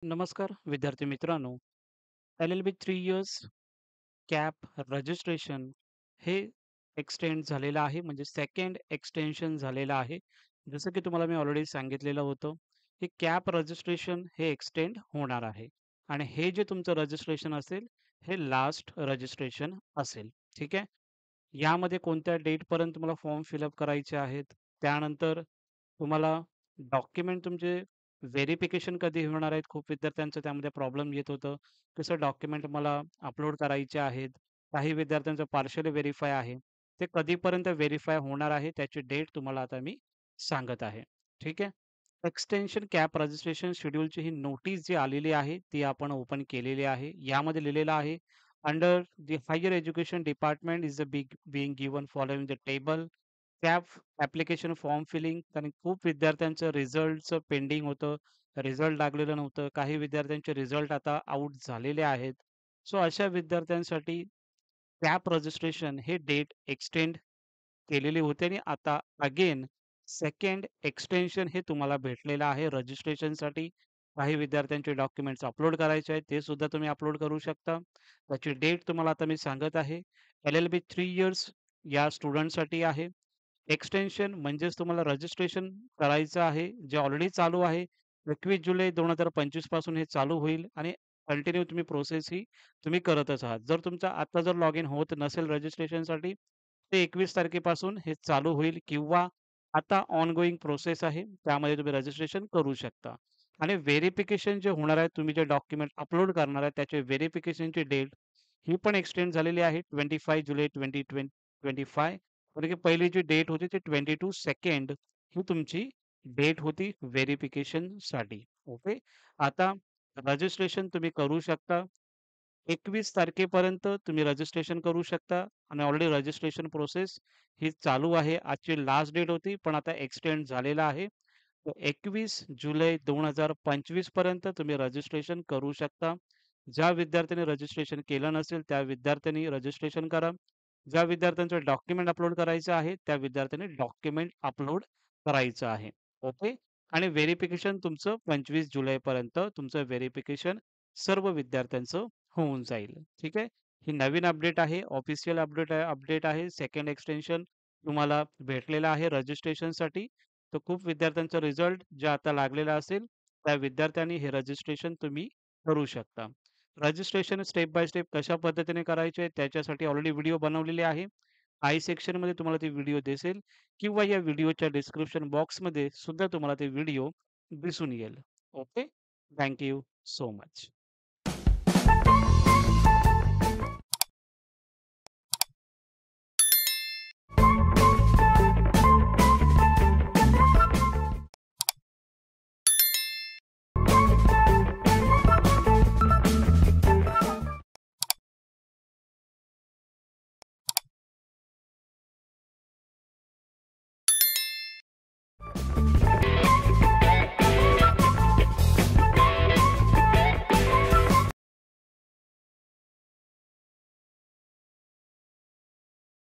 नमस्कार विद्यार्थी मित्रांनो. LLB 3 इयर्स कॅप रजिस्ट्रेशन हे एक्सटेंड झालेलं आहे म्हणजे सेकंड एक्सटेन्शन झालेलं आहे. जसं की तुम्हाला मी ऑलरेडी सांगितलेलं होतं, की कॅप रजिस्ट्रेशन हे एक्सटेंड होणार आहे आणि हे जे तुमचं रजिस्ट्रेशन असेल, हे लास्ट रजिस्ट्रेशन असेल. ठीक आहे. यामध्ये कोणत्या डेटपर्यंत तुम्हाला फॉर्म फिलअप करायचे आहेत. त्यानंतर तुम्हाला डॉक्युमेंट तुमचे व्हेरिफिकेशन कधी होणार आहेत. खूप विद्यार्थ्यांचं त्यामध्ये प्रॉब्लेम येत होतं. कसं डॉक्युमेंट मला अपलोड करायचे आहेत. काही विद्यार्थ्यांचं पार्शली व्हेरिफाय आहे. ते कधीपर्यंत व्हेरिफाय होणार आहे त्याची डेट तुम्हाला आता मी सांगत आहे. ठीक आहे. एक्सटेन्शन कॅप रजिस्ट्रेशन शेड्यूलची ही नोटीस जी आलेली आहे, ती आपण ओपन केलेली आहे. यामध्ये लिहिलेलं आहे, under the higher education department is being given following the table CAP application form filling. कारण खूप विद्यार्थ्यांचं रिझल्टचं पेंडिंग होतं. रिझल्ट लागलेलं नव्हतं. काही विद्यार्थ्यांचे रिझल्ट आता आउट झालेले आहेत. सो अशा विद्यार्थ्यांसाठी कॅप रजिस्ट्रेशन हे डेट एक्सटेंड केलेली होती आणि आता अगेन सेकंड एक्सटेन्शन हे तुम्हाला भेटलेलं आहे रजिस्ट्रेशनसाठी. काही विद्यार्थ्यांचे डॉक्युमेंट्स अपलोड करायचे आहेत, ते सुद्धा तुम्ही अपलोड करू शकता. त्याची डेट तुम्हाला आता मी सांगत आहे. LLB 3 इयर्स या स्टुडंटसाठी आहे. एक्सटेन्शन म्हणजेच तुम्हाला रजिस्ट्रेशन करायचं आहे, जे ऑलरेडी चालू आहे. 21 जुलै 2025 पासून हे चालू होईल आणि कंटिन्यू तुम्ही प्रोसेस ही तुम्ही करतच आहात. जर तुमचा आता जर लॉगिन होत नसेल रजिस्ट्रेशनसाठी, ते 21 तारखेपासून हे चालू होईल किंवा आता ऑनगोइंग प्रोसेस आहे, त्यामध्ये तुम्ही रजिस्ट्रेशन करू शकता. आणि व्हेरिफिकेशन जे होणार आहे, तुम्ही जे डॉक्युमेंट अपलोड करणार आहे, त्याचे व्हेरिफिकेशनची डेट ही पण एक्सटेंड झालेली आहे. 25 जुलै 2025 कारण की पहिली जी डेट होती ती 22 सेकंड ही तुमची डेट होती व्हेरिफिकेशनसाठी. ओके. आता रजिस्ट्रेशन तुम्ही करू शकता. 21 तारखेपर्यंत तुम्ही रजिस्ट्रेशन करू शकता आणि ऑलरेडी रजिस्ट्रेशन प्रोसेस ही चालू आहे. आजची लास्ट डेट होती, पण आता एक्सटेंड झालेला आहे. तर 21 जुलै 2025 पर्यंत तुम्ही रजिस्ट्रेशन करू शकता. ज्या विद्यार्थ्यांनी रजिस्ट्रेशन केलं नसेल, त्या विद्यार्थ्यांनी रजिस्ट्रेशन करा. ज्या विद्यार्थ्यांचं डॉक्युमेंट अपलोड करायचं आहे, त्या विद्यार्थ्यांनी डॉक्युमेंट अपलोड करायचं आहे. ओके. आणि व्हेरिफिकेशन तुमचं 25 जुलैपर्यंत तुमचं व्हेरिफिकेशन सर्व विद्यार्थ्यांचं होऊन जाईल. ठीक आहे. ही नवीन अपडेट आहे. ऑफिशियल अपडेट आहे. सेकंड एक्सटेन्शन तुम्हाला भेटलेलं आहे रजिस्ट्रेशनसाठी. तर खूप विद्यार्थ्यांचा रिझल्ट जे आता लागलेला असेल, त्या विद्यार्थ्यांनी हे रजिस्ट्रेशन तुम्ही करू शकता. रजिस्ट्रेशन स्टेप बाय स्टेप कशा पद्धतीने करायचे त्याच्यासाठी ऑलरेडी व्हिडिओ बनवलेले आहे. आय सेक्शनमध्ये तुम्हाला ते व्हिडिओ दिसेल किंवा या व्हिडिओच्या डिस्क्रिप्शन बॉक्समध्ये सुद्धा तुम्हाला ते व्हिडिओ दिसून येईल. ओके. Thank so much.